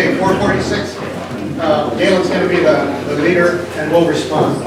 Okay, 446. Galen's going to be the leader, and we'll respond.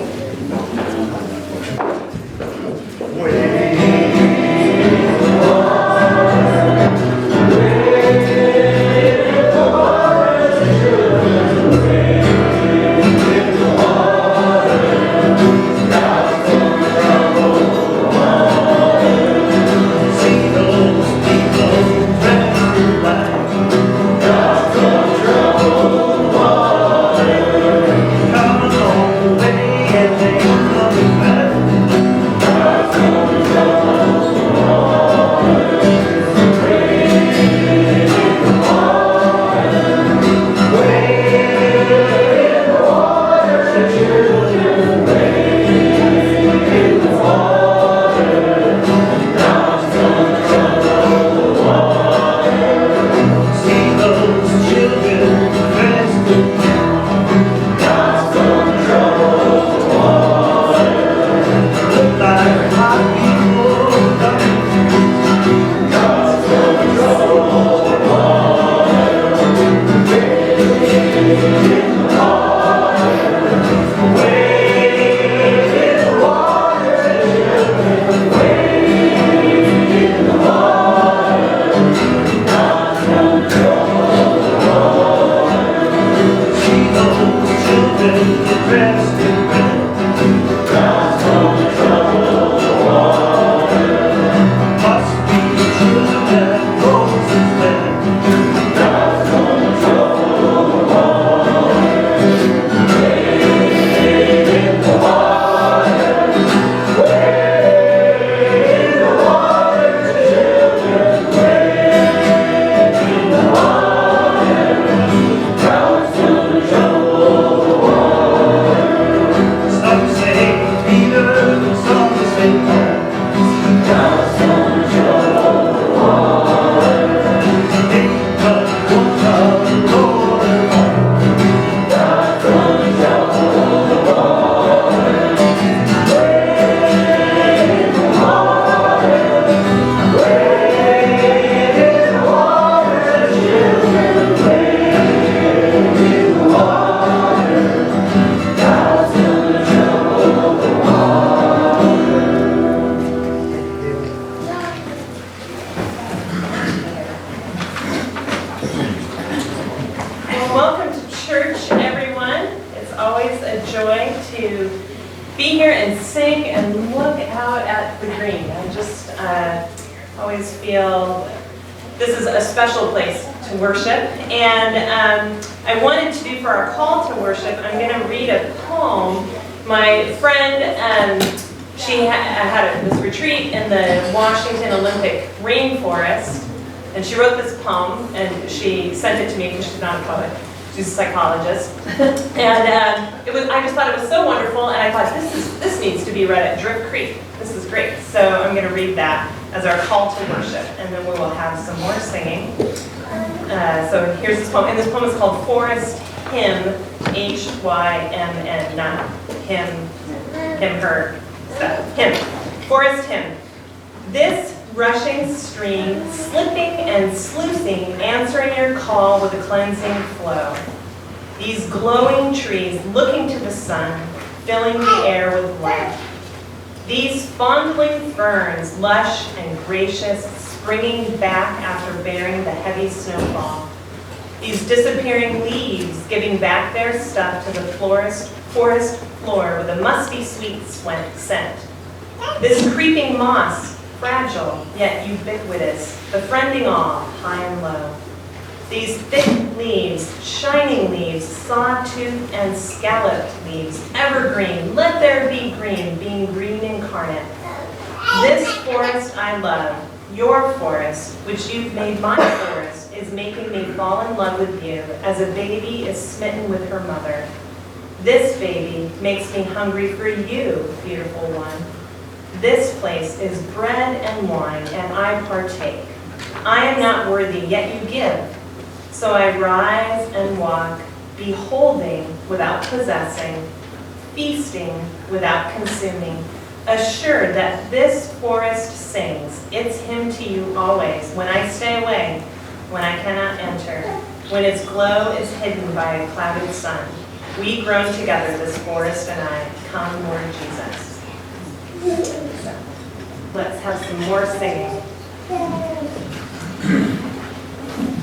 She's a psychologist, and I just thought it was so wonderful, and I thought this needs to be read at Drift Creek. This is great. So I'm going to read that as our call to worship, and then we will have some more singing. So here's this poem, and this poem is called Forest Hymn, H-Y-M-N, not him, her, stuff. Hymn. Forest Hymn. This rushing stream, slipping and sluicing, answering your call with a cleansing flow. These glowing trees looking to the sun, filling the air with light. These fondling ferns, lush and gracious, springing back after bearing the heavy snowfall. These disappearing leaves giving back their stuff to the forest floor with a musty sweet scent. This creeping moss, fragile, yet ubiquitous, befriending all, high and low. These thick leaves, shining leaves, sawtooth and scalloped leaves, evergreen, let there be green, being green incarnate. This forest I love, your forest, which you've made my forest, is making me fall in love with you as a baby is smitten with her mother. This baby makes me hungry for you, beautiful one. This place is bread and wine, and I partake. I am not worthy, yet you give. So I rise and walk, beholding without possessing, feasting without consuming, assured that this forest sings its hymn to you always, when I stay away, when I cannot enter, when its glow is hidden by a clouded sun. We groan together, this forest and I. Come, Lord Jesus. So, let's have some more singing.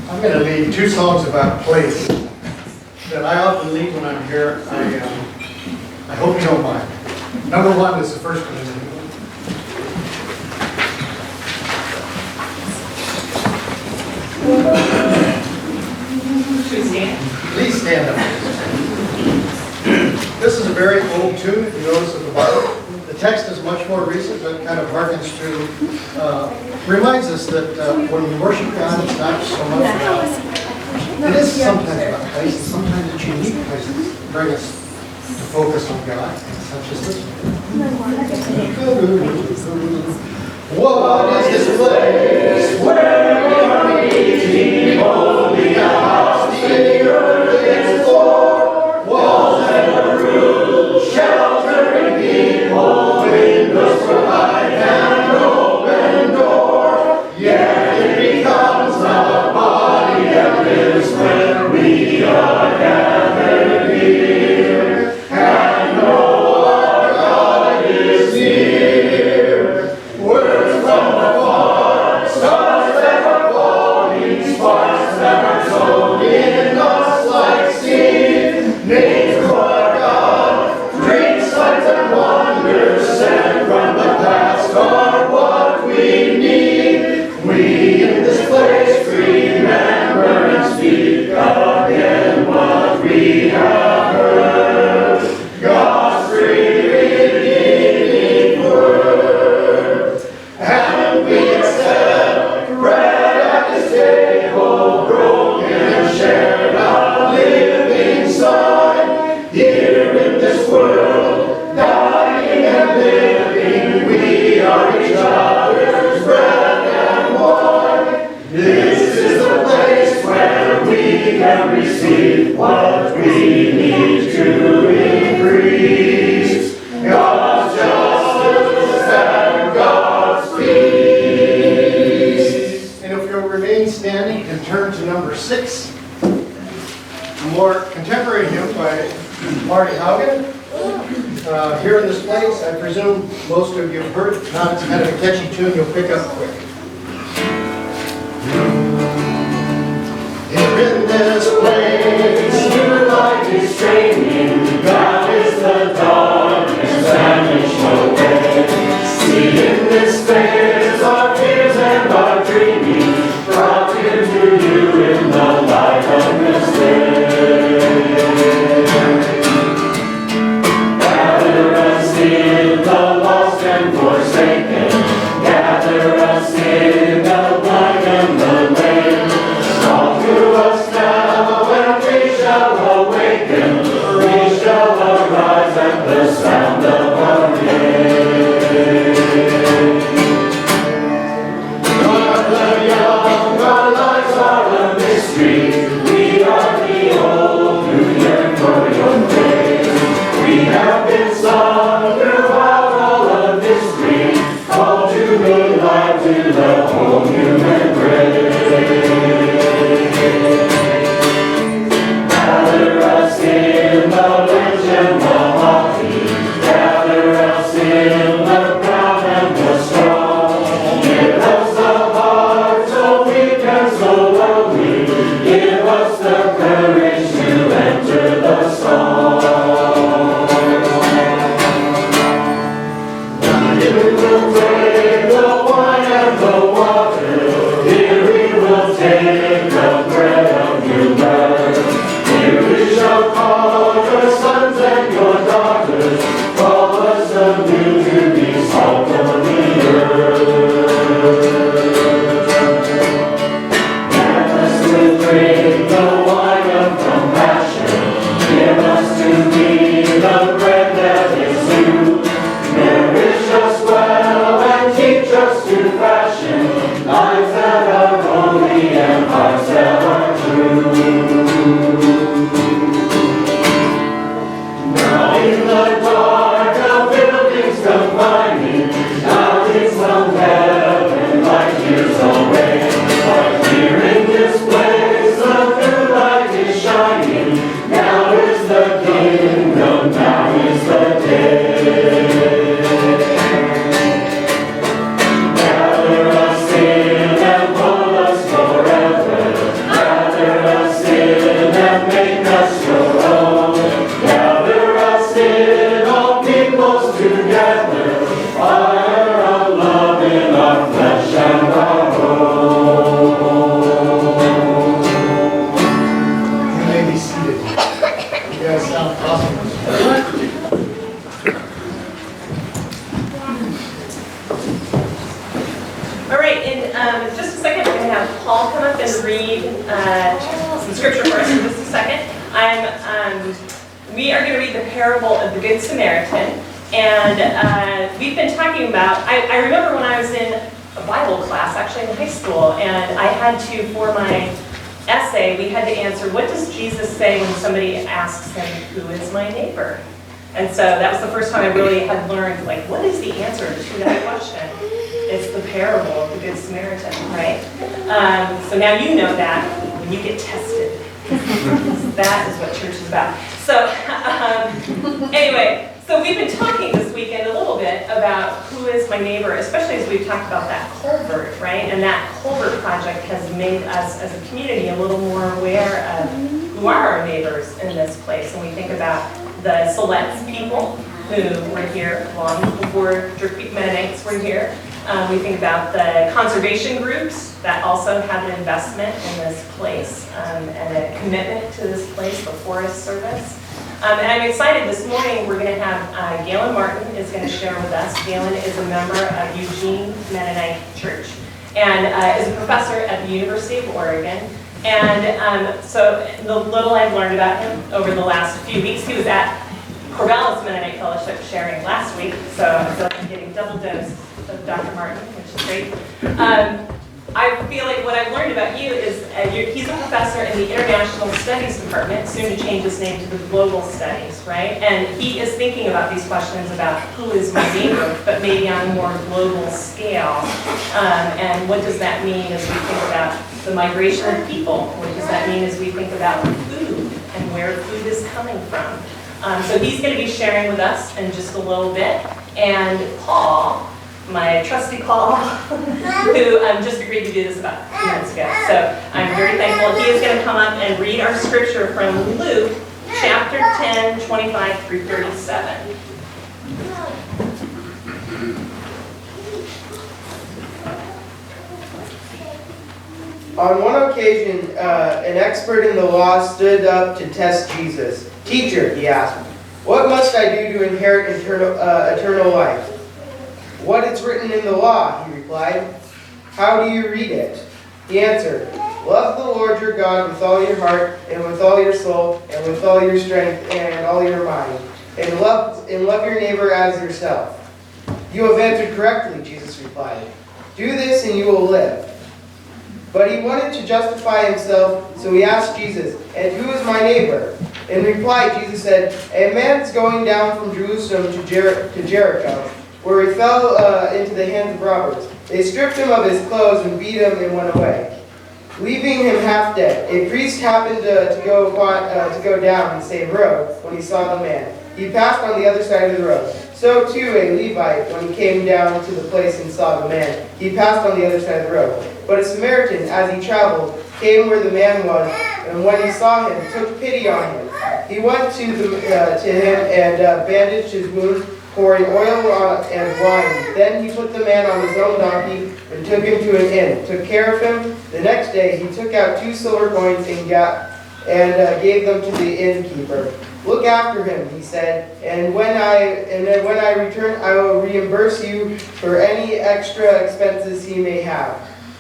I'm going to lead two songs about place that I often lead when I'm here. I hope you don't mind. Number one is the first one. Should we stand? Please stand up. This is a very old tune, if you notice at the bottom. The text is much more recent, but kind of harkens to, reminds us that when we worship God, it's not so much about, it is sometimes about places, sometimes it's unique places bring us to focus on God, such as this one. What is this place where we are meeting? Only a house, the earth is floor, walls and a roof, sheltering people, windows provide an open door. Yet it becomes a body that lives when we are gathered here, and know our God is near. Words from afar, stars that are falling, sparks that are sown in us like seed. Names for our God, dreams, signs and wonders sent from the past are what we need. We in this place remember and speak again what we have heard. God's free redeeming word. And we accept bread at His table, broken and shared, a living sign. Here in this world, dying and living, we are each other's bread and wine. This is the place where we can receive what we need to increase. God's justice and God's peace. And if you'll remain standing and turn to number 6, a more contemporary hymn by Marty Haugen. Here in this place, I presume most of you have heard it. Not, it's kind of a catchy tune you'll pick up quick. Here in this place, new light is streaming. God is the darkness vanished away. See in this space our fears and our dreaming, brought here to you in the light of this day. Gather us in the lost and forsaken, gather us in the blind and the lame. Call to us now. guys sound awesome. All right, in just a second, we're going to have Paul come up and read some scripture for us in just a second. We are going to read the parable of the Good Samaritan. And we've been talking about, I remember when I was in a Bible class, actually in high school, and I had to, for my essay, we had to answer, what does Jesus say when somebody asks him, who is my neighbor? And so that was the first time I really had learned, like, what is the answer to that question? It's the parable of the Good Samaritan, right? So now you know that when you get tested. That is what church is about. So anyway, so we've been talking this weekend a little bit about who is my neighbor, especially as we've talked about that culvert, right? And that culvert project has made us as a community a little more aware of who are our neighbors in this place. And we think about the Select people who were here long before Drift Creek Mennonites were here. We think about the conservation groups that also have an investment in this place and a commitment to this place, the Forest Service. And I'm excited this morning we're going to have Galen Martin is going to share with us. Galen is a member of Eugene Mennonite Church and is a professor at the University of Oregon. And so the little I've learned about him over the last few weeks, he was at Corvallis Mennonite Fellowship sharing last week, so I feel like I'm getting double dose of Dr. Martin, which is great. I feel like what I've learned about you is he's a professor in the International Studies Department, soon to change his name to the Global Studies, right? And he is thinking about these questions about who is my neighbor, but maybe on a more global scale. And what does that mean as we think about the migration of people? What does that mean as we think about food and where food is coming from? So he's going to be sharing with us in just a little bit. And Paul, my trusty Paul, who just agreed to do this about 2 minutes ago. So I'm very thankful. He is going to come up and read our scripture from Luke chapter 10, 25 through 37. On one occasion, an expert in the law stood up to test Jesus. "Teacher," he asked, "what must I do to inherit eternal life?" "What is written in the law?" he replied. "How do you read it?" He answered, "Love the Lord your God with all your heart, and with all your soul, and with all your strength, and all your mind, and love your neighbor as yourself." "You have answered correctly," Jesus replied. "Do this and you will live." But he wanted to justify himself, so he asked Jesus, "And who is my neighbor?" In reply, Jesus said, "A man is going down from Jerusalem to Jericho, where he fell into the hands of robbers. They stripped him of his clothes and beat him and went away, leaving him half dead. A priest happened to go down the same road when he saw the man. He passed on the other side of the road. So too a Levite, when he came down to the place and saw the man, he passed on the other side of the road. But a Samaritan, as he traveled, came where the man was, and when he saw him, took pity on him. He went to him and bandaged his wound, pouring oil and wine. Then he put the man on his own donkey and took him to an inn, took care of him. The next day he took out 2 silver coins and gave them to the innkeeper. "Look after him," he said, and when I return, I will reimburse you for any extra expenses he may have."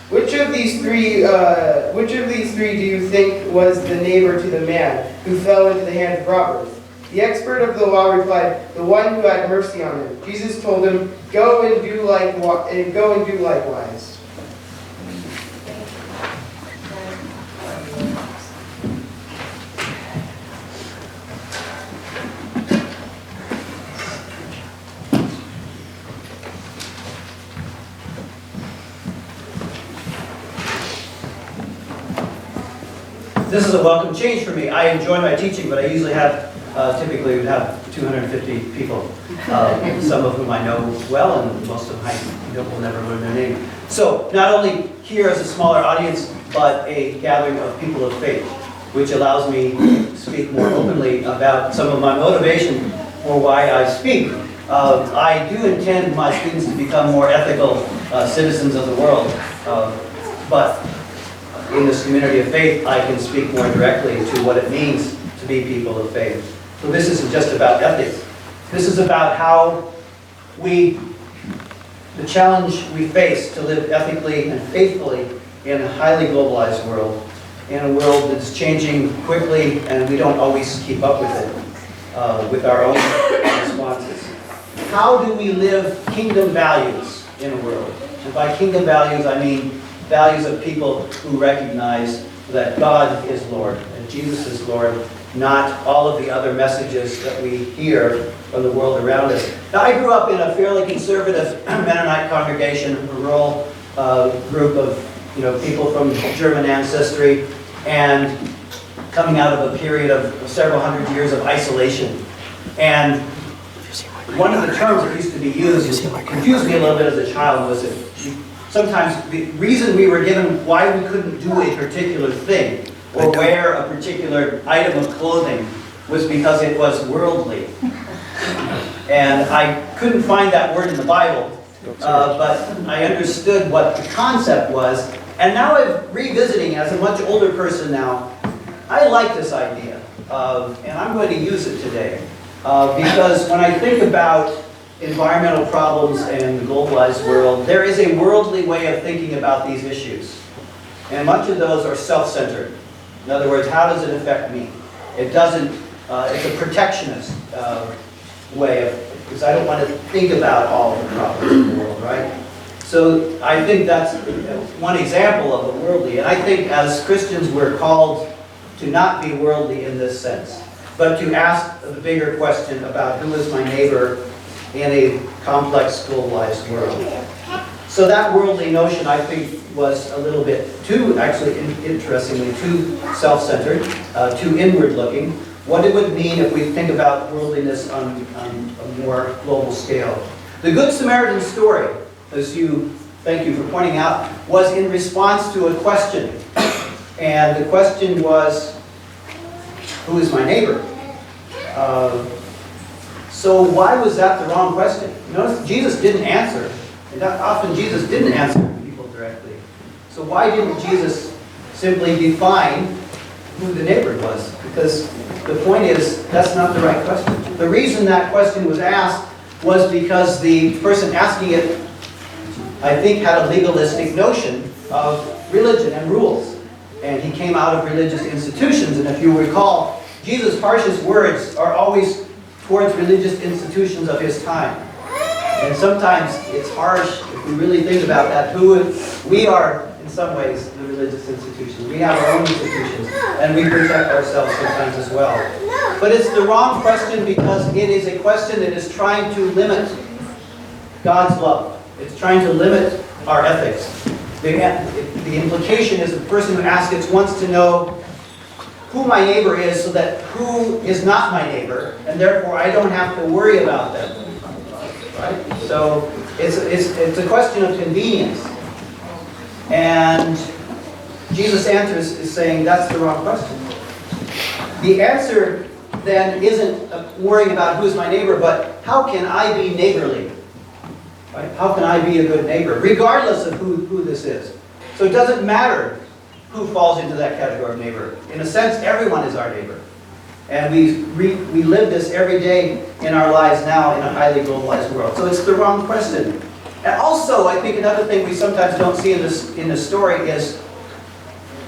Which of these three do you think was the neighbor to the man who fell into the hands of robbers? The expert of the law replied, "The one who had mercy on him." Jesus told him, Go and do likewise." This is a welcome change for me. I enjoy my teaching, but I usually typically would have 250 people, some of whom I know well, and most of whom I will never learn their name. So not only here as a smaller audience, but a gathering of people of faith, which allows me to speak more openly about some of my motivation for why I speak. I do intend my students to become more ethical citizens of the world, but in this community of faith, I can speak more directly to what it means to be people of faith. So this isn't just about ethics. This is about how the challenge we face to live ethically and faithfully in a highly globalized world, in a world that's changing quickly and we don't always keep up with it, with our own responses. How do we live kingdom values in a world? And by kingdom values, I mean values of people who recognize that God is Lord and Jesus is Lord, not all of the other messages that we hear from the world around us. Now, I grew up in a fairly conservative Mennonite congregation, a rural group of people from German ancestry, and coming out of a period of several hundred years of isolation. And one of the terms that used to be used, confused me a little bit as a child, was that sometimes the reason we were given why we couldn't do a particular thing or wear a particular item of clothing was because it was worldly. And I couldn't find that word in the Bible, but I understood what the concept was. And now I'm revisiting as a much older person now. I like this idea, and I'm going to use it today. Because when I think about environmental problems in the globalized world, there is a worldly way of thinking about these issues. And much of those are self-centered. In other words, how does it affect me? It doesn't, it's a protectionist way of, because I don't want to think about all the problems in the world, right? So I think that's one example of the worldly. And I think as Christians we're called to not be worldly in this sense, but to ask the bigger question about who is my neighbor in a complex, globalized world. So that worldly notion, I think, was a little bit too, actually, interestingly, too self-centered, too inward-looking. What it would mean if we think about worldliness on a more global scale. The Good Samaritan story, as thank you for pointing out, was in response to a question. And the question was, who is my neighbor? So why was that the wrong question? Notice Jesus didn't answer. And often Jesus didn't answer people directly. So why didn't Jesus simply define who the neighbor was? Because the point is, that's not the right question. The reason that question was asked was because the person asking it, I think, had a legalistic notion of religion and rules. And he came out of religious institutions. And if you recall, Jesus' harshest words are always towards religious institutions of his time. And sometimes it's harsh if we really think about that. We are, in some ways, the religious institutions. We have our own institutions, and we protect ourselves sometimes as well. But it's the wrong question because it is a question that is trying to limit God's love. It's trying to limit our ethics. The implication is the person who asks it wants to know who my neighbor is so that who is not my neighbor, and therefore I don't have to worry about them. Right? So it's a question of convenience. And Jesus' answer is saying that's the wrong question. The answer then isn't worrying about who's my neighbor, but how can I be neighborly? Right? How can I be a good neighbor, regardless of who this is? So it doesn't matter who falls into that category of neighbor. In a sense, everyone is our neighbor. And we live this every day in our lives now in a highly globalized world. So it's the wrong question. And also, I think another thing we sometimes don't see in this story is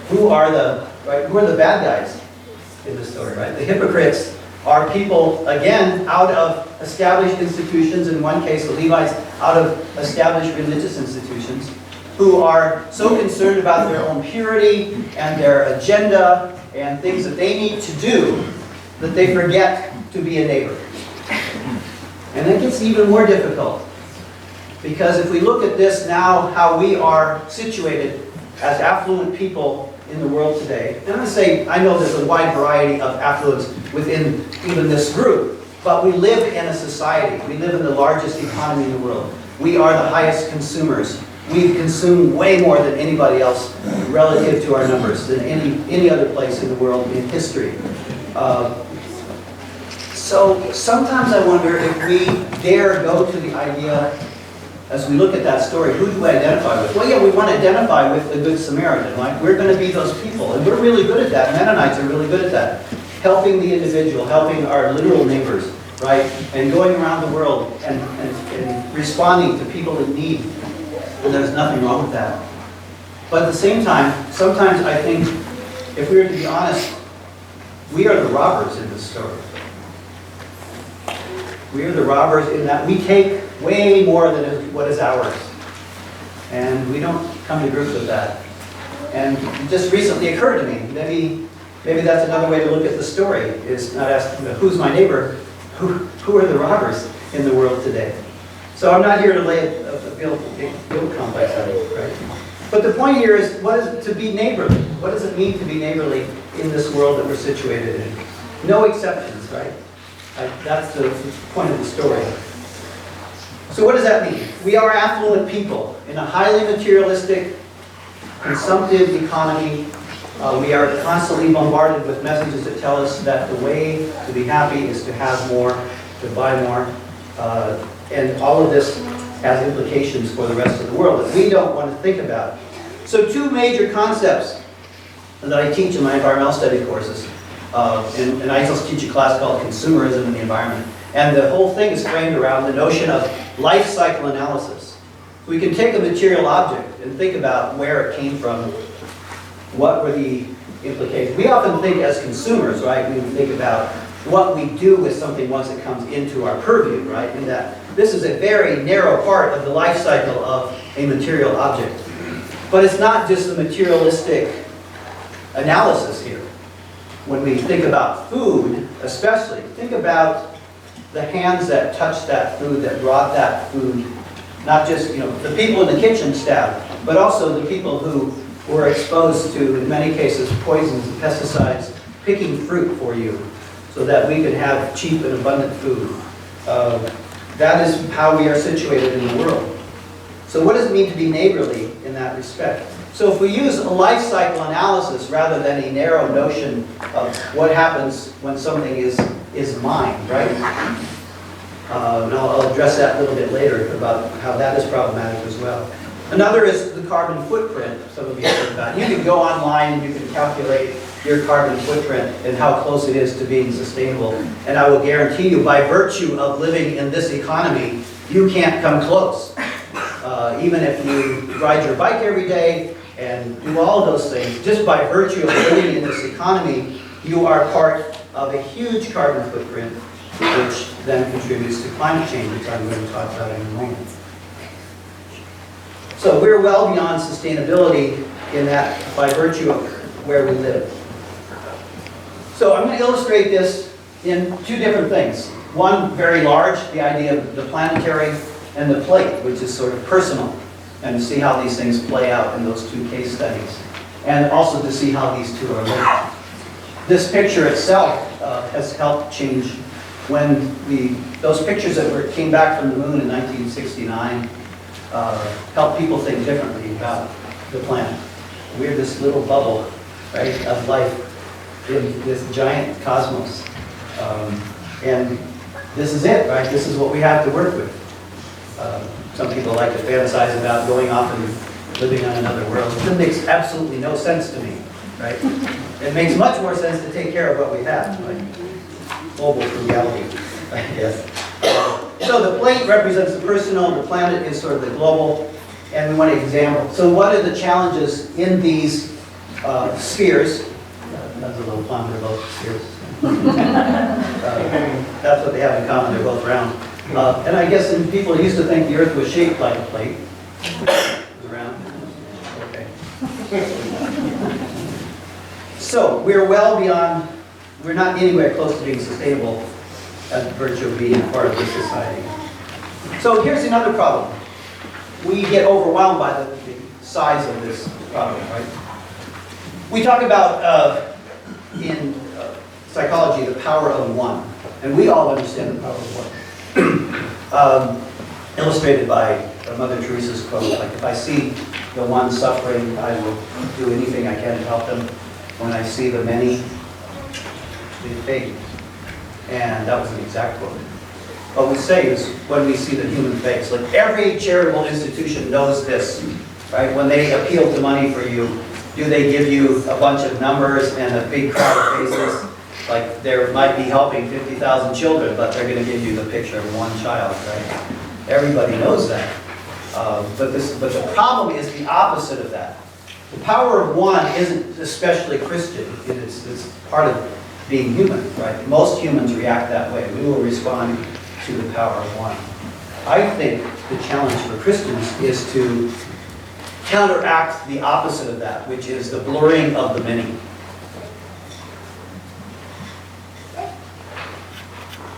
who are the bad guys in the story, right? The hypocrites are people, again, out of established institutions, in one case the Levites, out of established religious institutions, who are so concerned about their own purity and their agenda and things that they need to do that they forget to be a neighbor. And it gets even more difficult. Because if we look at this now, how we are situated as affluent people in the world today, and I'm going to say, I know there's a wide variety of affluence within even this group, but we live in a society. We live in the largest economy in the world. We are the highest consumers. We consume way more than anybody else relative to our numbers, than any other place in the world in history. So sometimes I wonder if we dare go to the idea, as we look at that story, who do we identify with? Well, yeah, we want to identify with the Good Samaritan. Like, we're going to be those people, and we're really good at that. Mennonites are really good at that. helping the individual, helping our literal neighbors, right? And going around the world and responding to people in need. And there's nothing wrong with that. But at the same time, sometimes I think, if we were to be honest, we are the robbers in this story. We are the robbers in that we take way more than what is ours. And we don't come to grips with that. And it just recently occurred to me, maybe that's another way to look at the story, is not asking, who's my neighbor? Who are the robbers in the world today? So I'm not here to lay a guilt complex on it, right? But the point here is, what is it to be neighborly? What does it mean to be neighborly in this world that we're situated in? No exceptions, right? That's the point of the story. So what does that mean? We are affluent people in a highly materialistic, consumptive economy. We are constantly bombarded with messages that tell us that the way to be happy is to have more, to buy more. And all of this has implications for the rest of the world that we don't want to think about. So two major concepts that I teach in my environmental study courses. And I also teach a class called Consumerism in the Environment. And the whole thing is framed around the notion of life cycle analysis. We can take a material object and think about where it came from, what were the implications. We often think as consumers, right? We think about what we do with something once it comes into our purview, right? And that this is a very narrow part of the life cycle of a material object. But it's not just the materialistic analysis here. When we think about food, especially, think about the hands that touched that food, that brought that food. Not just, the people in the kitchen staff, but also the people who were exposed to, in many cases, poisons and pesticides, picking fruit for you so that we could have cheap and abundant food. That is how we are situated in the world. So what does it mean to be neighborly in that respect? So if we use a life cycle analysis rather than a narrow notion of what happens when something is mine, right? And I'll address that a little bit later about how that is problematic as well. Another is the carbon footprint. Some of you have heard about. You can go online and you can calculate your carbon footprint and how close it is to being sustainable. And I will guarantee you, by virtue of living in this economy, you can't come close. Even if you ride your bike every day and do all of those things, just by virtue of living in this economy, you are part of a huge carbon footprint, which then contributes to climate change, which I'm going to talk about in a moment. So we're well beyond sustainability in that by virtue of where we live. So I'm going to illustrate this in two different things. One, very large, the idea of the planetary, and the plate, which is sort of personal, and to see how these things play out in those two case studies. And also to see how these two are linked. This picture itself has helped change when those pictures that came back from the moon in 1969 helped people think differently about the planet. We're this little bubble, right, of life in this giant cosmos. And this is it, right? This is what we have to work with. Some people like to fantasize about going off and living on another world. It makes absolutely no sense to me, right? It makes much more sense to take care of what we have, like global frugality, I guess. So the plate represents the personal, the planet is sort of the global, and we want to examine. So what are the challenges in these spheres? That's a little pun, they're both spheres. That's what they have in common, they're both round. And I guess people used to think the Earth was shaped like a plate. It was round. Okay. So we're well beyond, we're not anywhere close to being sustainable as virtue of being part of this society. So here's another problem. We get overwhelmed by the size of this problem, right? We talk about, in psychology, the power of one. And we all understand the power of one. Illustrated by Mother Teresa's quote, like, if I see the one suffering, I will do anything I can to help them. When I see the many, they fade. And that was an exact quote. What we say is, when we see the human face, like every charitable institution knows this, right? When they appeal to money for you, do they give you a bunch of numbers and a big crowd of faces? Like there might be helping 50,000 children, but they're going to give you the picture of one child, right? Everybody knows that. But the problem is the opposite of that. The power of one isn't especially Christian. It's part of being human, right? Most humans react that way. We will respond to the power of one. I think the challenge for Christians is to counteract the opposite of that, which is the blurring of the many.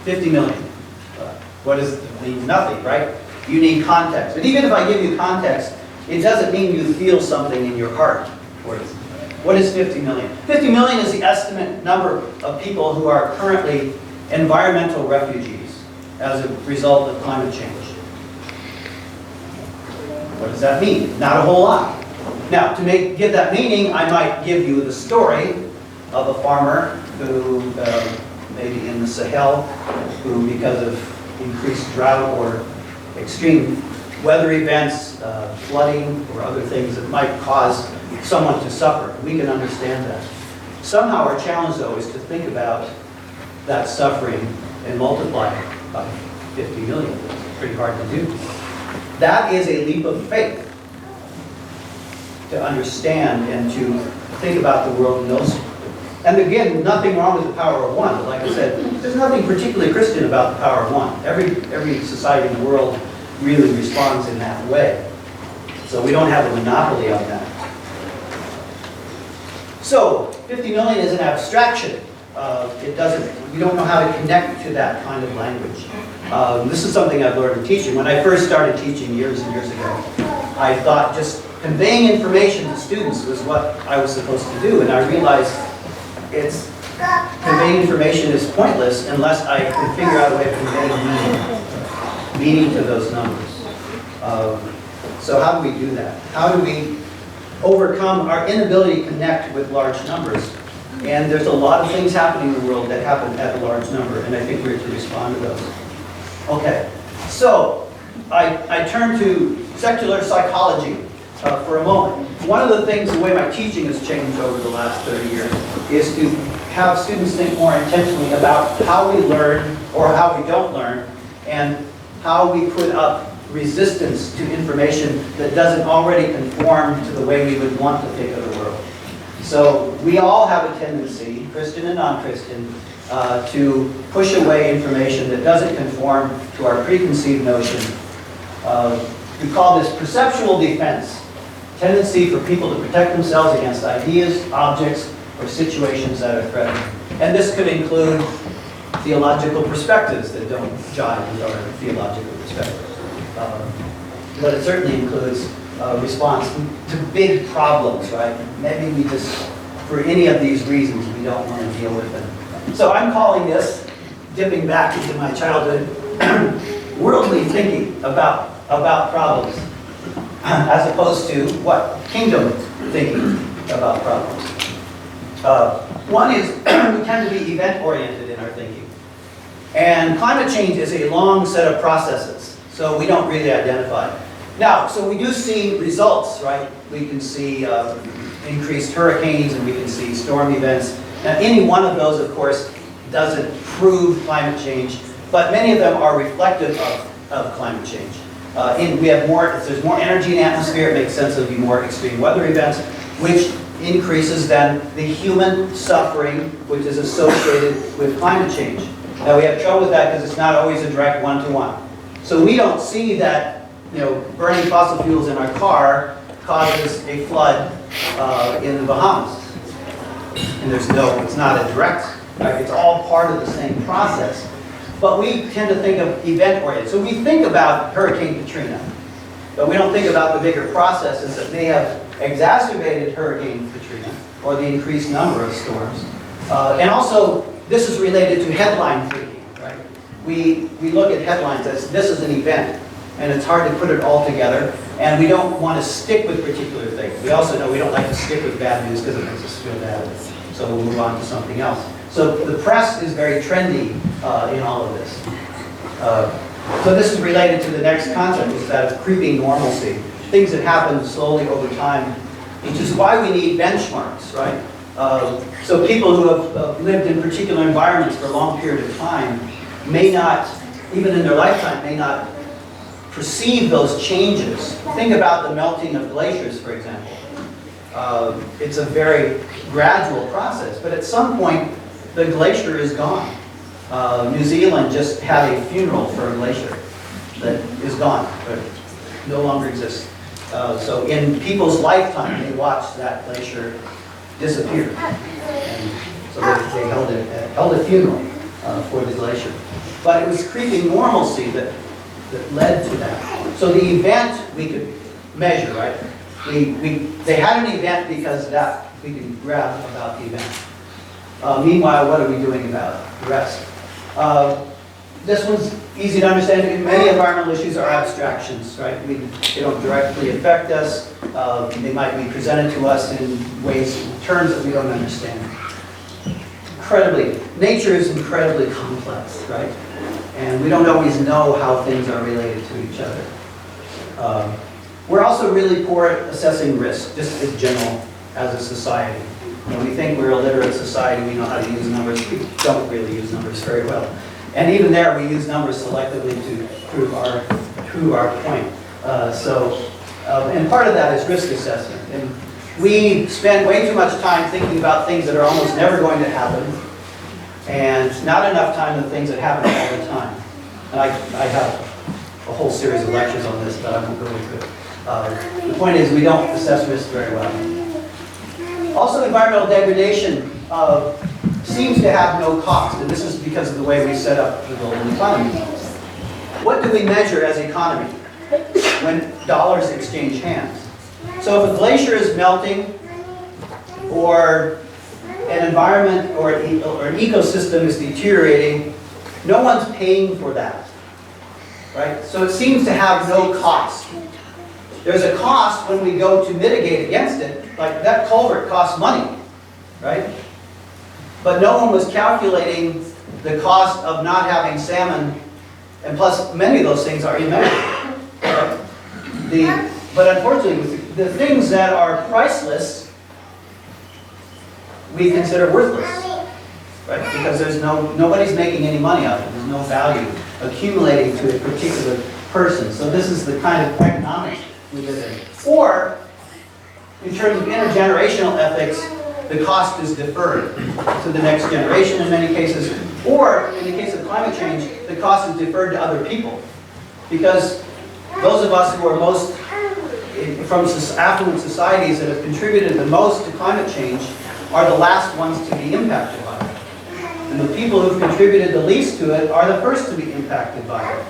50 million. What does it mean? Nothing, right? You need context. But even if I give you context, it doesn't mean you feel something in your heart. What is 50 million? 50 million is the estimate number of people who are currently environmental refugees as a result of climate change. What does that mean? Not a whole lot. Now, to give that meaning, I might give you the story of a farmer who, maybe in the Sahel, who because of increased drought or extreme weather events, flooding, or other things that might cause someone to suffer. We can understand that. Somehow our challenge, though, is to think about that suffering and multiply it by 50 million. It's pretty hard to do. That is a leap of faith to understand and to think about the world in those. And again, nothing wrong with the power of one. But like I said, there's nothing particularly Christian about the power of one. Every society in the world really responds in that way. So we don't have a monopoly on that. So 50 million is an abstraction. We don't know how to connect to that kind of language. This is something I've learned in teaching. When I first started teaching years and years ago, I thought just conveying information to students was what I was supposed to do. And I realized conveying information is pointless unless I can figure out a way of conveying meaning to those numbers. So how do we do that? How do we overcome our inability to connect with large numbers? And there's a lot of things happening in the world that happen at a large number, and I think we're to respond to those. Okay, so I turn to secular psychology for a moment. One of the things, the way my teaching has changed over the last 30 years, is to have students think more intentionally about how we learn or how we don't learn, and how we put up resistance to information that doesn't already conform to the way we would want to think of the world. So we all have a tendency, Christian and non-Christian, to push away information that doesn't conform to our preconceived notion. We call this perceptual defense, tendency for people to protect themselves against ideas, objects, or situations that are threatening. And this could include theological perspectives that don't jive with our theological perspectives. But it certainly includes response to big problems, right? Maybe we just, for any of these reasons, we don't want to deal with them. So I'm calling this, dipping back into my childhood, worldly thinking about problems, as opposed to what? Kingdom thinking about problems. One is we tend to be event-oriented in our thinking. And climate change is a long set of processes, so we don't really identify. Now, so we do see results, right? We can see increased hurricanes, and we can see storm events. Now, any one of those, of course, doesn't prove climate change, but many of them are reflective of climate change. We have if there's more energy in the atmosphere, it makes sense there'll be more extreme weather events, which increases then the human suffering which is associated with climate change. Now, we have trouble with that because it's not always a direct one-to-one. So we don't see that burning fossil fuels in our car causes a flood in the Bahamas. And it's not a direct, right? It's all part of the same process. But we tend to think of event-oriented. So we think about Hurricane Katrina, but we don't think about the bigger processes that may have exacerbated Hurricane Katrina or the increased number of storms. And also, this is related to headline thinking, right? We look at headlines as this is an event, and it's hard to put it all together, and we don't want to stick with particular things. We also know we don't like to stick with bad news because it makes us feel bad, so we'll move on to something else. So the press is very trendy in all of this. So this is related to the next concept, which is that of creeping normalcy. Things that happen slowly over time, which is why we need benchmarks, right? So people who have lived in particular environments for a long period of time may not, even in their lifetime, may not perceive those changes. Think about the melting of glaciers, for example. It's a very gradual process, but at some point, the glacier is gone. New Zealand just had a funeral for a glacier that is gone, but no longer exists. So in people's lifetime, they watched that glacier disappear. And so they held a funeral for the glacier. But it was creeping normalcy that led to that. So the event we could measure, right? They had an event because that we could grab about the event. Meanwhile, what are we doing about the rest? This one's easy to understand. Many environmental issues are abstractions, right? They don't directly affect us. They might be presented to us in ways, terms that we don't understand. Nature is incredibly complex, right? And we don't always know how things are related to each other. We're also really poor at assessing risk, just as general as a society. When we think we're a literate society, we know how to use numbers. We don't really use numbers very well. And even there, we use numbers selectively to prove our point. And part of that is risk assessment. And we spend way too much time thinking about things that are almost never going to happen, and not enough time on things that happen all the time. And I have a whole series of lectures on this, but I won't go into it. The point is, we don't assess risk very well. Also, environmental degradation seems to have no cost, and this is because of the way we set up the global economy. What do we measure as economy when dollars exchange hands? So if a glacier is melting, or an environment or an ecosystem is deteriorating, no one's paying for that, right? So it seems to have no cost. There's a cost when we go to mitigate against it, like that culvert costs money, right? But no one was calculating the cost of not having salmon, and plus many of those things are immeasurable. Right? But unfortunately, the things that are priceless, we consider worthless, right? Because nobody's making any money out of it. There's no value accumulating to a particular person. So this is the kind of economics we live in. Or, in terms of intergenerational ethics, the cost is deferred to the next generation in many cases. Or, in the case of climate change, the cost is deferred to other people. Because those of us who are most from affluent societies that have contributed the most to climate change are the last ones to be impacted by it. And the people who've contributed the least to it are the first to be impacted by it.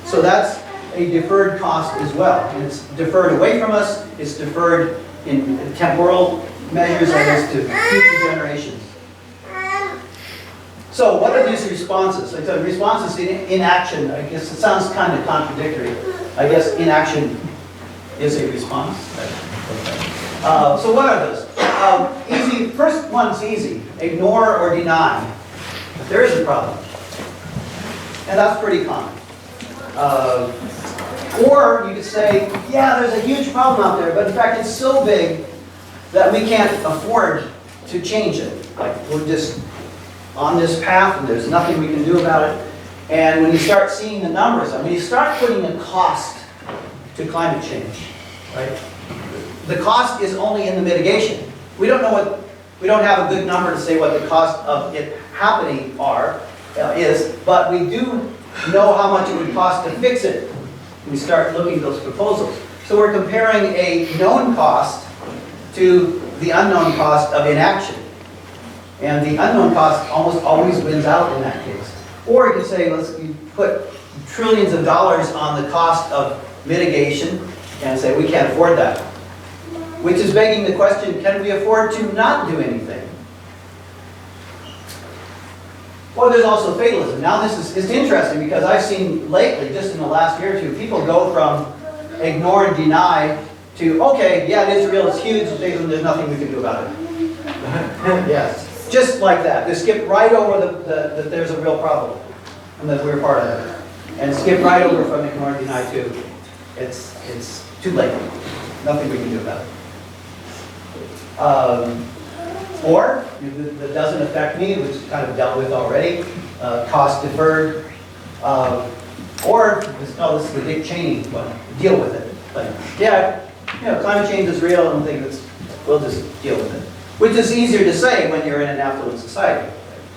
So that's a deferred cost as well. And it's deferred away from us, it's deferred in temporal measures, that is, to future generations. So what are these responses? Like the responses in inaction, I guess it sounds kind of contradictory. I guess inaction is a response. So what are those? Easy. First one's easy. Ignore or deny. If there is a problem. And that's pretty common. Or you could say, yeah, there's a huge problem out there, but in fact it's so big that we can't afford to change it. Like we're just on this path and there's nothing we can do about it. And when you start seeing the numbers, I mean, you start putting a cost to climate change, right? The cost is only in the mitigation. We don't have a good number to say what the cost of it happening is, but we do know how much it would cost to fix it. We start looking at those proposals. So we're comparing a known cost to the unknown cost of inaction. And the unknown cost almost always wins out in that case. Or you can say, you put trillions of dollars on the cost of mitigation and say we can't afford that. Which is begging the question, can we afford to not do anything? Well, there's also fatalism. Now it's interesting because I've seen lately, just in the last year or two, people go from ignore and deny to, okay, yeah, it is real, it's huge, there's nothing we can do about it. Yes, just like that. They skip right over that there's a real problem and that we're part of it. And skip right over from ignore and deny to, it's too late. Nothing we can do about it. Or, that doesn't affect me, which is kind of dealt with already, cost deferred. Or, this is the Dick Cheney one, deal with it. Like, yeah, climate change is real, I don't think we'll just deal with it. Which is easier to say when you're in an affluent society.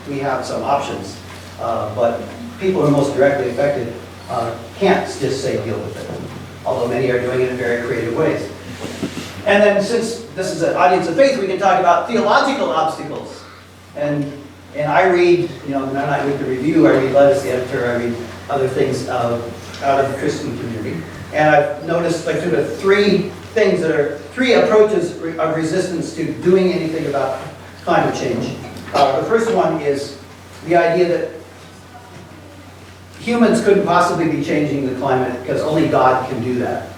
We have some options, but people who are most directly affected can't just say deal with it, although many are doing it in very creative ways. And then since this is an audience of faith, we can talk about theological obstacles. And I read, when I'm not with the review, I read Letters to the Editor, I read other things out of the Christian community. And I've noticed like sort of three approaches of resistance to doing anything about climate change. The first one is the idea that humans couldn't possibly be changing the climate because only God can do that.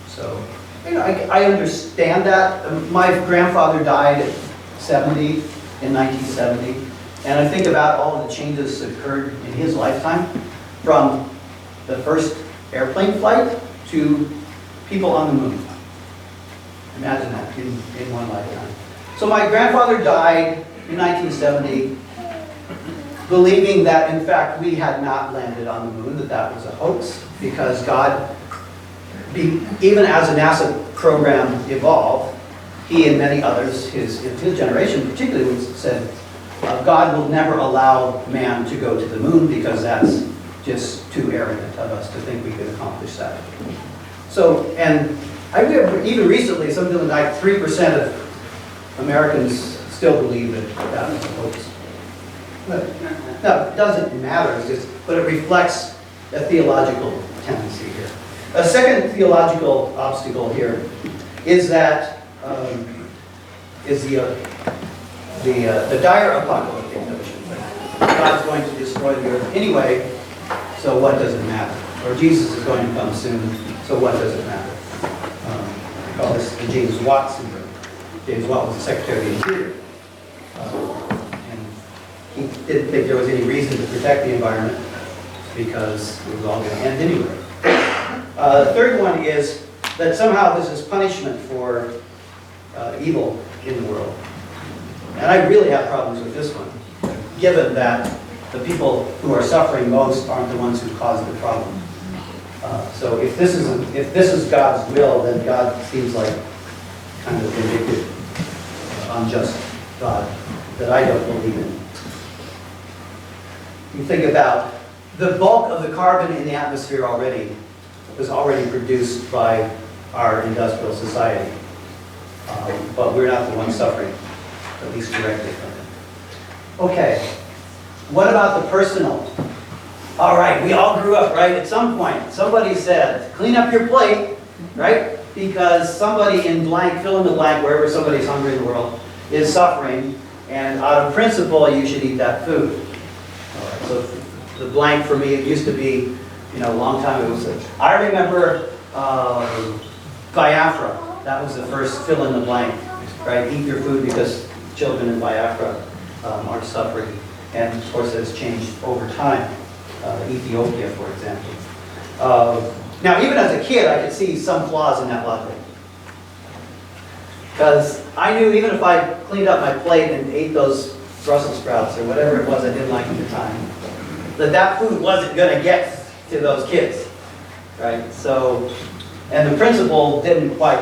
So, I understand that. My grandfather died at 70 in 1970, and I think about all of the changes that occurred in his lifetime, from the first airplane flight to people on the moon. Imagine that in one lifetime. So my grandfather died in 1970, believing that in fact we had not landed on the moon, that was a hoax, because God, even as the NASA program evolved, he and many others, his generation particularly, said, God will never allow man to go to the moon because that's just too arrogant of us to think we could accomplish that. So, and I remember even recently, something like 3% of Americans still believe that that was a hoax. No, it doesn't matter, but it reflects a theological tendency here. A second theological obstacle here is that the dire apocalyptic notion. God's going to destroy the earth anyway, so what does it matter? Or Jesus is going to come soon, so what does it matter? I call this the James Watt syndrome. James Watt was the Secretary of the Interior. And he didn't think there was any reason to protect the environment because it was all going to end anyway. The third one is that somehow this is punishment for evil in the world. And I really have problems with this one, given that the people who are suffering most aren't the ones who caused the problem. So if this is God's will, then God seems like kind of vindictive, unjust God that I don't believe in. You think about the bulk of the carbon in the atmosphere was already produced by our industrial society. But we're not the ones suffering, at least directly from it. Okay, what about the personal? All right, we all grew up, right? At some point, somebody said, clean up your plate, right? Because somebody in blank, fill in the blank, wherever somebody's hungry in the world, is suffering, and out of principle, you should eat that food. All right, so the blank for me, it used to be, a long time ago, I remember Biafra. That was the first fill in the blank, right? Eat your food because children in Biafra are suffering. And of course, it's changed over time. Ethiopia, for example. Now, even as a kid, I could see some flaws in that logic. Because I knew even if I cleaned up my plate and ate those Brussels sprouts or whatever it was I didn't like at the time, that food wasn't going to get to those kids, right? So, and the principle didn't quite,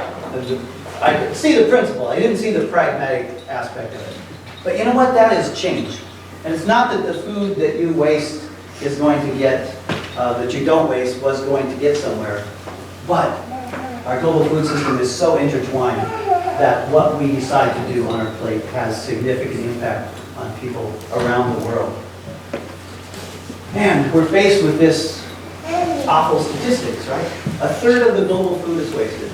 I could see the principle, I didn't see the pragmatic aspect of it. But you know what, that has changed. And it's not that the food that you waste is going to get, that you don't waste was going to get somewhere. But our global food system is so intertwined that what we decide to do on our plate has significant impact on people around the world. And we're faced with this awful statistics, right? A third of the global food is wasted,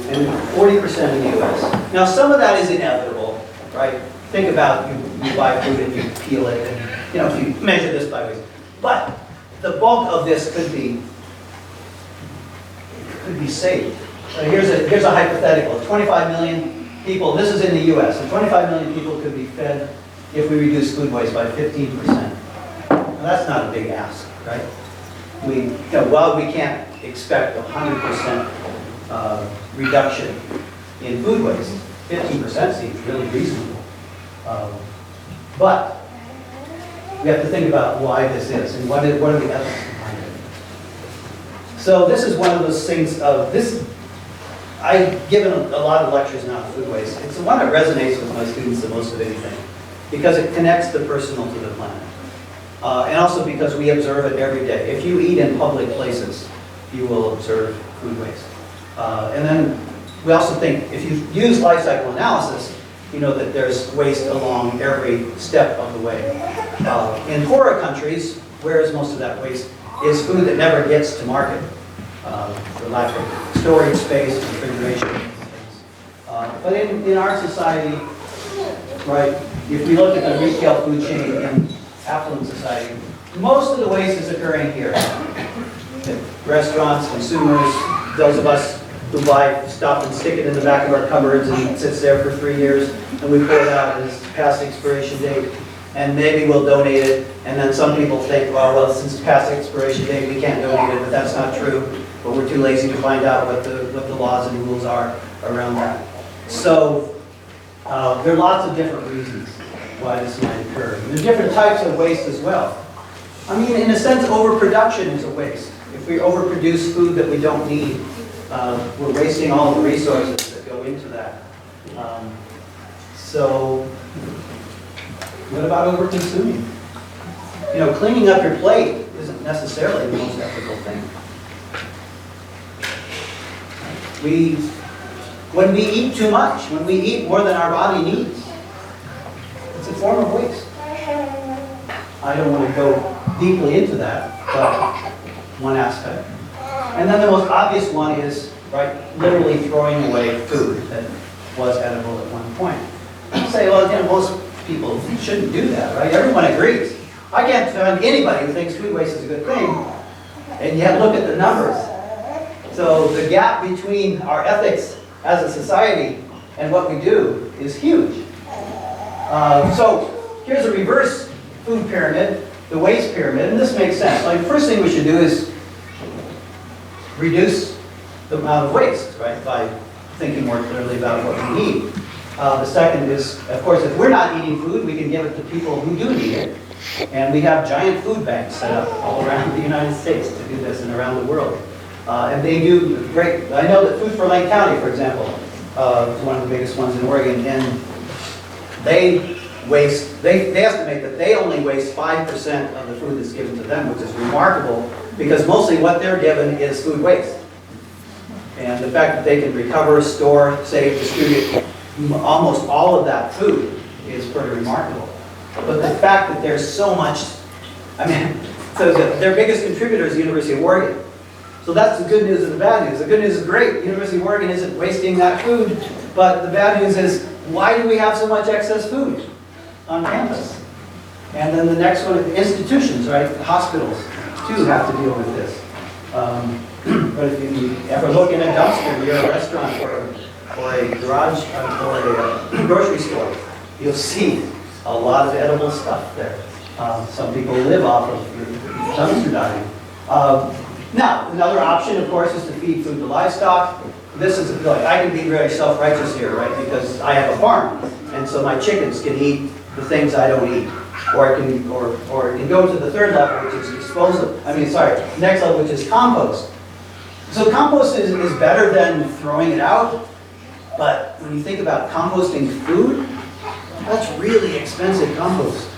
and 40% in the U.S. Now, some of that is inevitable, right? Think about you buy food and you peel it, and if you measure this by waste. But the bulk of this could be saved. So here's a hypothetical: 25 million people. This is in the U.S. And 25 million people could be fed if we reduce food waste by 15%. Now, that's not a big ask, right? While we can't expect 100% reduction in food waste, 15% seems really reasonable. But we have to think about why this is and what are the ethics behind it. So this is one of those things of this. I've given a lot of lectures now on food waste. It's the one that resonates with my students the most of anything because it connects the personal to the planet. And also because we observe it every day. If you eat in public places, you will observe food waste. And then we also think if you use life cycle analysis, you know that there's waste along every step of the way. In poorer countries, where is most of that waste? Is food that never gets to market. For lack of storage space, refrigeration, things. But in our society, right, if we look at the retail food chain in affluent society, most of the waste is occurring here. Restaurants, consumers, those of us who buy stuff and stick it in the back of our cupboards and it sits there for 3 years and we pull it out and it's past expiration date and maybe we'll donate it, and then some people think, well, since it's past expiration date we can't donate it, but that's not true, but we're too lazy to find out what the laws and rules are around that. So there are lots of different reasons why this might occur. There's different types of waste as well. I mean, in a sense, overproduction is a waste. If we overproduce food that we don't need, we're wasting all the resources that go into that. So, what about overconsuming? You know, cleaning up your plate isn't necessarily the most ethical thing. When we eat too much, when we eat more than our body needs, it's a form of waste. I don't want to go deeply into that, but one aspect. And then the most obvious one is, right, literally throwing away food that was edible at one point. You say, well, again, most people shouldn't do that, right? Everyone agrees. I can't find anybody who thinks food waste is a good thing, and yet look at the numbers. So the gap between our ethics as a society and what we do is huge. So here's a reverse food pyramid, the waste pyramid, and this makes sense. Like, the first thing we should do is reduce the amount of waste, right, by thinking more clearly about what we need. The second is, of course, if we're not eating food, we can give it to people who do need it. And we have giant food banks set up all around the United States to do this and around the world. And they do great. I know that Food for Lane County, for example, is one of the biggest ones in Oregon, and they estimate that they only waste 5% of the food that's given to them, which is remarkable because mostly what they're given is food waste. And the fact that they can recover, store, save, distribute almost all of that food is pretty remarkable. But the fact that there's so much, I mean, so their biggest contributor is the University of Oregon. So that's the good news and the bad news. The good news is great. The University of Oregon isn't wasting that food. But the bad news is, why do we have so much excess food on campus? And then the next one, institutions, right? Hospitals, too, have to deal with this. But if you ever look in a dumpster near a restaurant or a garage or a grocery store, you'll see a lot of edible stuff there. Some people live off of dumpster diving. Now, another option, of course, is to feed food to livestock. This is, like, I can be very self-righteous here, right? Because I have a farm, and so my chickens can eat the things I don't eat. Or it can go to the third level, which is disposal. Next level, which is compost. So compost is better than throwing it out, but when you think about composting food, that's really expensive compost.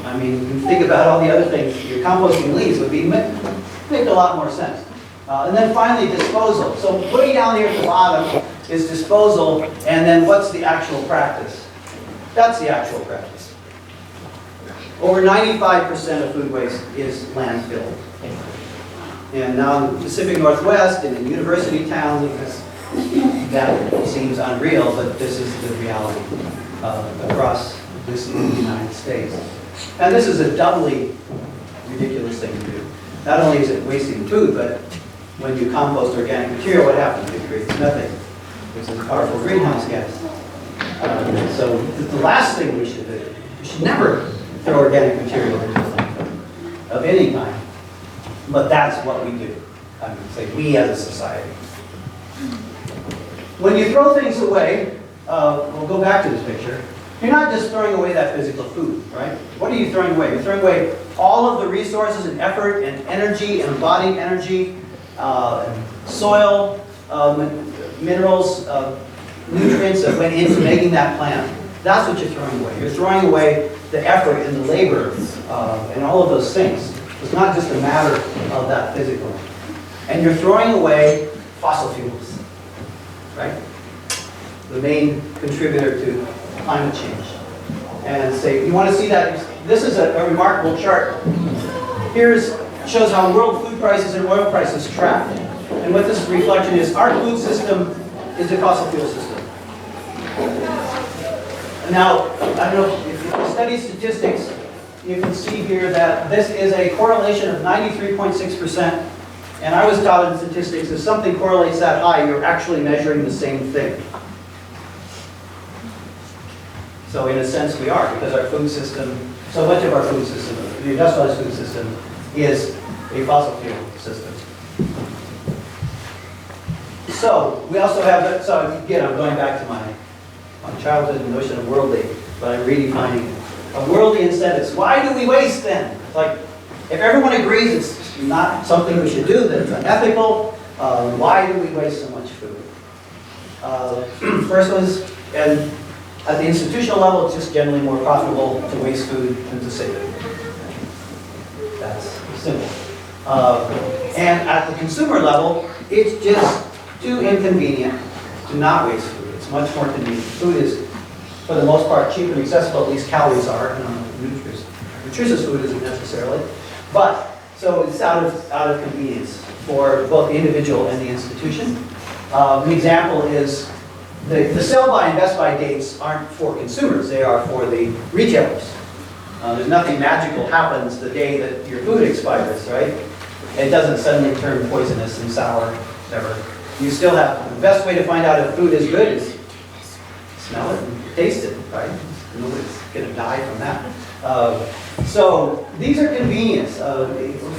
I mean, when you think about all the other things, your composting leaves would make a lot more sense. And then finally, disposal. So way down here at the bottom is disposal, and then what's the actual practice? That's the actual practice. Over 95% of food waste is landfill. And now in the Pacific Northwest and in university towns, that seems unreal, but this is the reality across the United States. And this is a doubly ridiculous thing to do. Not only is it wasting food, but when you compost organic material, what happens? It creates methane, which is a powerful greenhouse gas. So the last thing we should do, we should never throw organic material into the landfill of any kind. But that's what we do. I mean, say we as a society. When you throw things away, we'll go back to this picture. You're not just throwing away that physical food, right? What are you throwing away? You're throwing away all of the resources and effort and energy and embodied energy, and soil, minerals, nutrients that went into making that plant. That's what you're throwing away. You're throwing away the effort and the labor and all of those things. It's not just a matter of that physical. And you're throwing away fossil fuels, right? The main contributor to climate change. And say, you want to see that? This is a remarkable chart. Shows how world food prices and oil prices track. And what this reflection is, our food system is a fossil fuel system. Now, I don't know, if you study statistics, you can see here that this is a correlation of 93.6%. And I was taught in statistics, if something correlates that high, you're actually measuring the same thing. So in a sense we are, because our food system, so much of our food system, the industrialized food system, is a fossil fuel system. So we also have, so again, I'm going back to my childhood notion of worldly, but I'm redefining it. A worldly incentives. Why do we waste then? It's like, if everyone agrees it's not something we should do, that it's unethical, why do we waste so much food? First one is, and at the institutional level, it's just generally more profitable to waste food than to save it. That's simple. And at the consumer level, it's just too inconvenient to not waste food. It's much more convenient. Food is, for the most part, cheap and accessible, at least calories are. Nutritious food isn't necessarily. But, so it's out of convenience for both the individual and the institution. An example is the sell by and best by dates aren't for consumers, they are for the retailers. There's nothing magical happens the day that your food expires, right? It doesn't suddenly turn poisonous and sour, whatever. You still have, the best way to find out if food is good is smell it and taste it, right? Nobody's going to die from that. So these are convenience,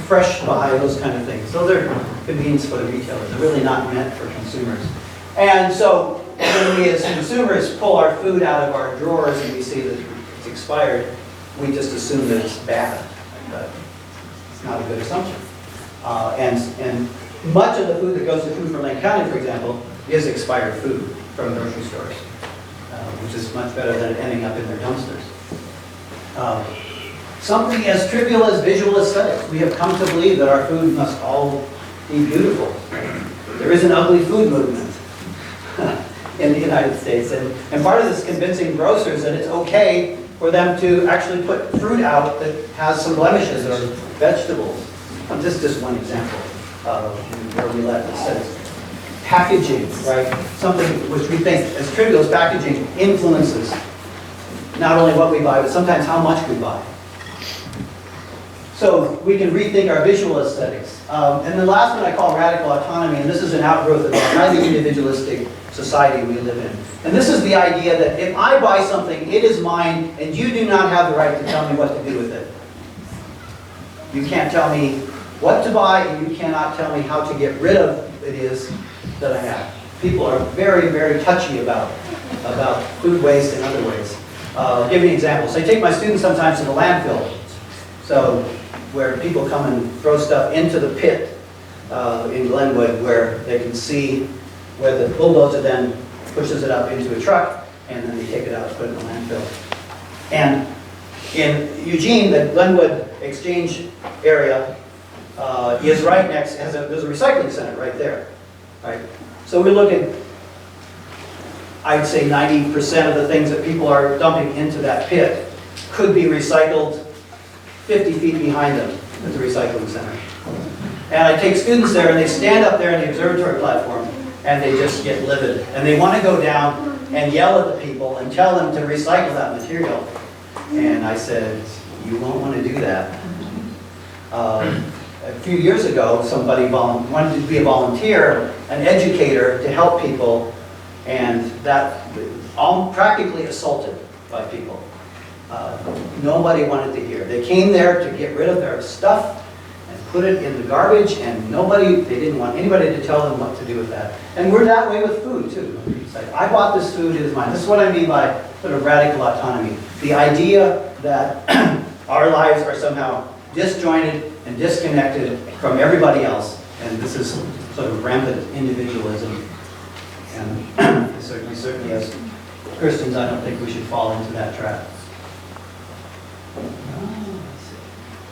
fresh buy, those kind of things. Those are convenience for the retailers. They're really not meant for consumers. And so when we as consumers pull our food out of our drawers and we see that it's expired, we just assume that it's bad. But it's not a good assumption. And much of the food that goes to Food for Lane County, for example, is expired food from grocery stores, which is much better than it ending up in their dumpsters. Something as trivial as visual aesthetics. We have come to believe that our food must all be beautiful. There is an ugly food movement in the United States. And part of this is convincing grocers that it's okay for them to actually put fruit out that has some blemishes or vegetables. This is just one example where we let this. Packaging, right? Something which we think as trivial as packaging influences not only what we buy, but sometimes how much we buy. So we can rethink our visual aesthetics. And the last one I call radical autonomy, and this is an outgrowth of the highly individualistic society we live in. And this is the idea that if I buy something, it is mine, and you do not have the right to tell me what to do with it. You can't tell me what to buy, and you cannot tell me how to get rid of it is that I have. People are very, very touchy about food waste and other waste. I'll give you an example. So I take my students sometimes to the landfill. So where people come and throw stuff into the pit in Glenwood where they can see where the bulldozer then pushes it up into a truck and then they take it out and put it in the landfill. And in Eugene, the Glenwood Exchange area is right next, there's a recycling center right there. Right? So we look at, I'd say 90% of the things that people are dumping into that pit could be recycled 50 feet behind them at the recycling center. And I take students there and they stand up there on the observatory platform and they just get livid. And they want to go down and yell at the people and tell them to recycle that material. And I said, you won't want to do that. A few years ago, somebody wanted to be a volunteer, an educator to help people, and that practically assaulted by people. Nobody wanted to hear. They came there to get rid of their stuff and put it in the garbage, and they didn't want anybody to tell them what to do with that. And we're that way with food too. It's like, I bought this food, it is mine. This is what I mean by sort of radical autonomy. The idea that our lives are somehow disjointed and disconnected from everybody else, and this is sort of rampant individualism. And certainly as Christians, I don't think we should fall into that trap.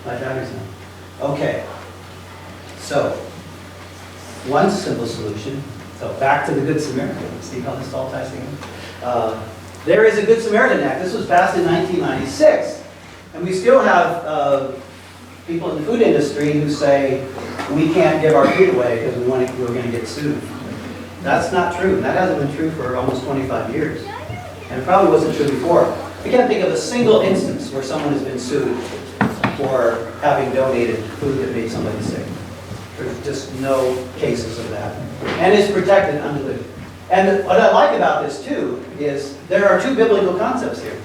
My battery's on. Okay. So, one simple solution. So back to the Good Samaritan. See how this all ties together? There is a Good Samaritan Act. This was passed in 1996. And we still have people in the food industry who say, we can't give our food away because we're going to get sued. That's not true. That hasn't been true for almost 25 years. And it probably wasn't true before. I can't think of a single instance where someone has been sued for having donated food that made somebody sick. There's just no cases of that. And it's protected under the... And what I like about this too is there are two biblical concepts here.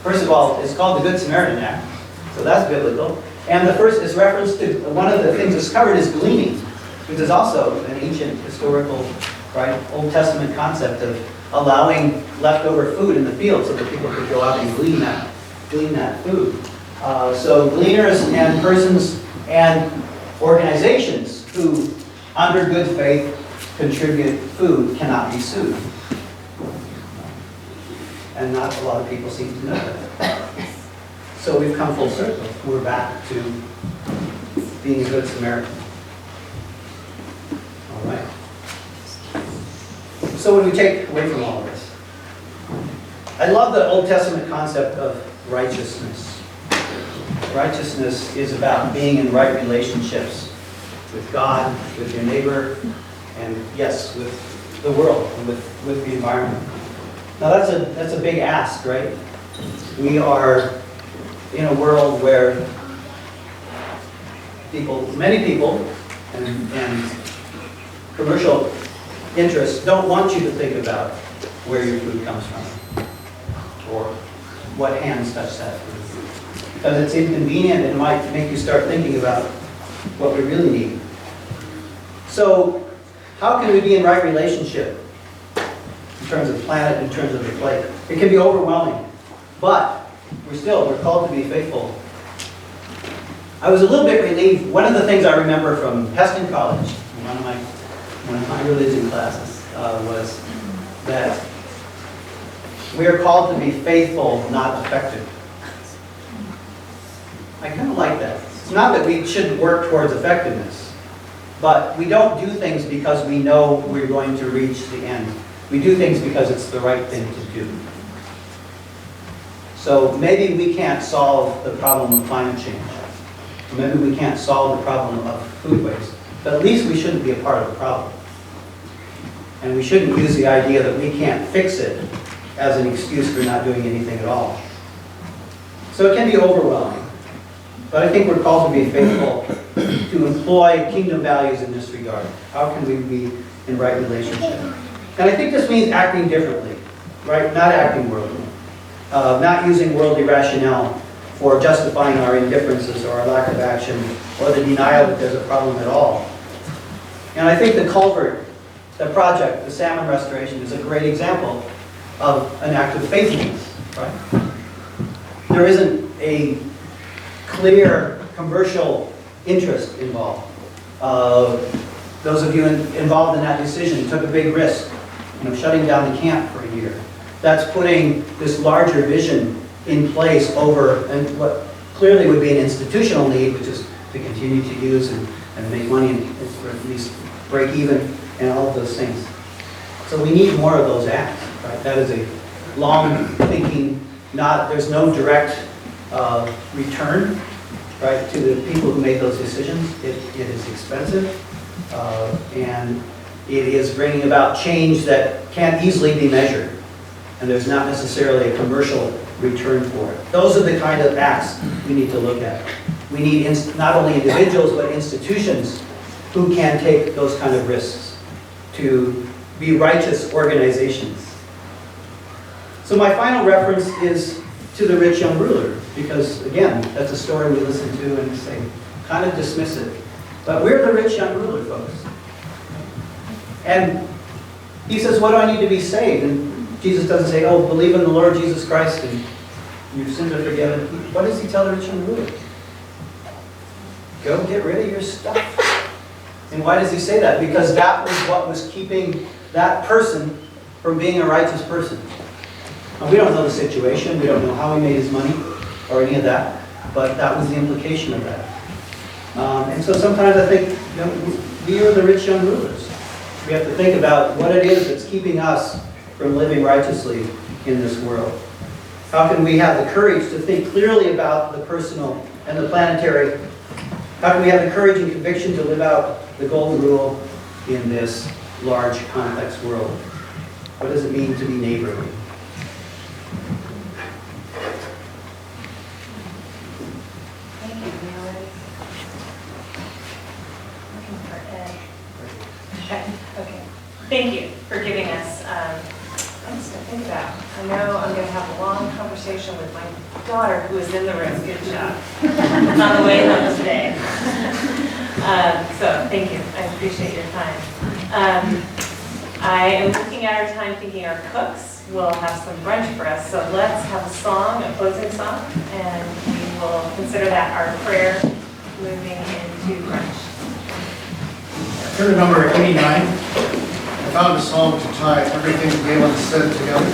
First of all, it's called the Good Samaritan Act. So that's biblical. And the first is reference to, one of the things that's covered is gleaning, which is also an ancient historical, right, Old Testament concept of allowing leftover food in the field so that people could go out and glean that food. So gleaners and persons and organizations who, under good faith, contribute food cannot be sued. And not a lot of people seem to know that. So we've come full circle. We're back to being a good Samaritan. All right. So what do we take away from all of this? I love the Old Testament concept of righteousness. Righteousness is about being in right relationships with God, with your neighbor, and yes, with the world, and with the environment. Now that's a big ask, right? We are in a world where many people, and commercial interests don't want you to think about where your food comes from or what hands touch that food. Because it's inconvenient, it might make you start thinking about what we really need. So, how can we be in right relationship in terms of the planet, in terms of the plate? It can be overwhelming, but we're called to be faithful. I was a little bit relieved. One of the things I remember from Heston College, one of my religion classes, was that we are called to be faithful, not effective. I kind of like that. It's not that we shouldn't work towards effectiveness, but we don't do things because we know we're going to reach the end. We do things because it's the right thing to do. So maybe we can't solve the problem of climate change. Maybe we can't solve the problem of food waste. But at least we shouldn't be a part of the problem. And we shouldn't use the idea that we can't fix it as an excuse for not doing anything at all. So it can be overwhelming. But I think we're called to be faithful to employ kingdom values in this regard. How can we be in right relationship? And I think this means acting differently, right? Not acting worldly. Not using worldly rationale for justifying our indifferences or our lack of action or the denial that there's a problem at all. And I think the culvert, the project, the salmon restoration is a great example of an act of faithfulness, right? There isn't a clear commercial interest involved. Those of you involved in that decision took a big risk, shutting down the camp for a year. That's putting this larger vision in place over and what clearly would be an institutional need, which is to continue to use and make money and or at least break even and all of those things. So we need more of those acts, right? That is a long thinking, there's no direct return, right, to the people who made those decisions. It is expensive, and it is bringing about change that can't easily be measured. And there's not necessarily a commercial return for it. Those are the kind of acts we need to look at. We need not only individuals, but institutions who can take those kind of risks to be righteous organizations. So my final reference is to the rich young ruler, because again, that's a story we listen to and say, kind of dismissive. But we're the rich young ruler, folks. And he says, what do I need to be saved? And Jesus doesn't say, oh, believe in the Lord Jesus Christ and your sins are forgiven. What does he tell the rich young ruler? Go get rid of your stuff. And why does he say that? Because that was what was keeping that person from being a righteous person. Now, we don't know the situation. We don't know how he made his money or any of that. But that was the implication of that. And so sometimes I think we are the rich young rulers. We have to think about what it is that's keeping us from living righteously in this world. How can we have the courage to think clearly about the personal and the planetary? How can we have the courage and conviction to live out the golden rule in this large, complex world? What does it mean to be neighborly? Thank you, Galen. Looking for Ed. Okay. Thank you for giving us things to think about. I know I'm going to have a long conversation with my daughter who is in the room. Good job. On the way home today. So thank you. I appreciate your time. I am looking at our time thinking our cooks will have some brunch for us. So let's have a song, a closing song, and we will consider that our prayer moving into brunch. Turn to number 89. I found a song to tie everything Galen said together.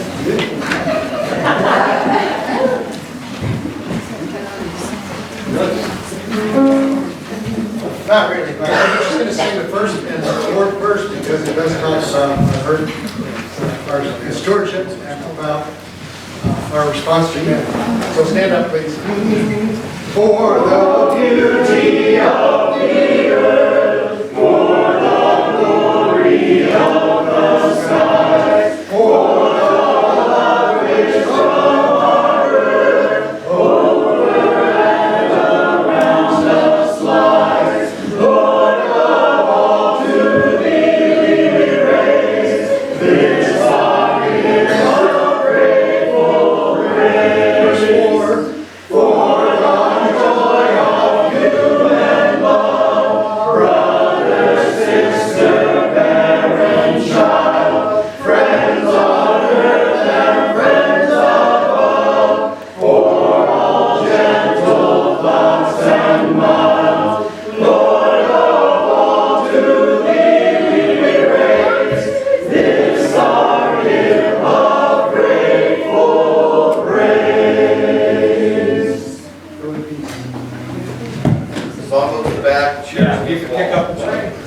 Not really, but I'm just going to sing the first and the fourth verse because it does talk about our stewardship and about our response to Him. So stand up, please. For the beauty of the earth, for the glory of the sky, for the love which from our earth over and around us lies, Lord of all, to Thee we raise this offering of grateful praise. For the joy of human love, brother, sister, parent, child, friends on earth and friends above, for all gentle thoughts and mild, Lord of all, to Thee we raise this our gift of grateful praise. Song goes back. You can pick up.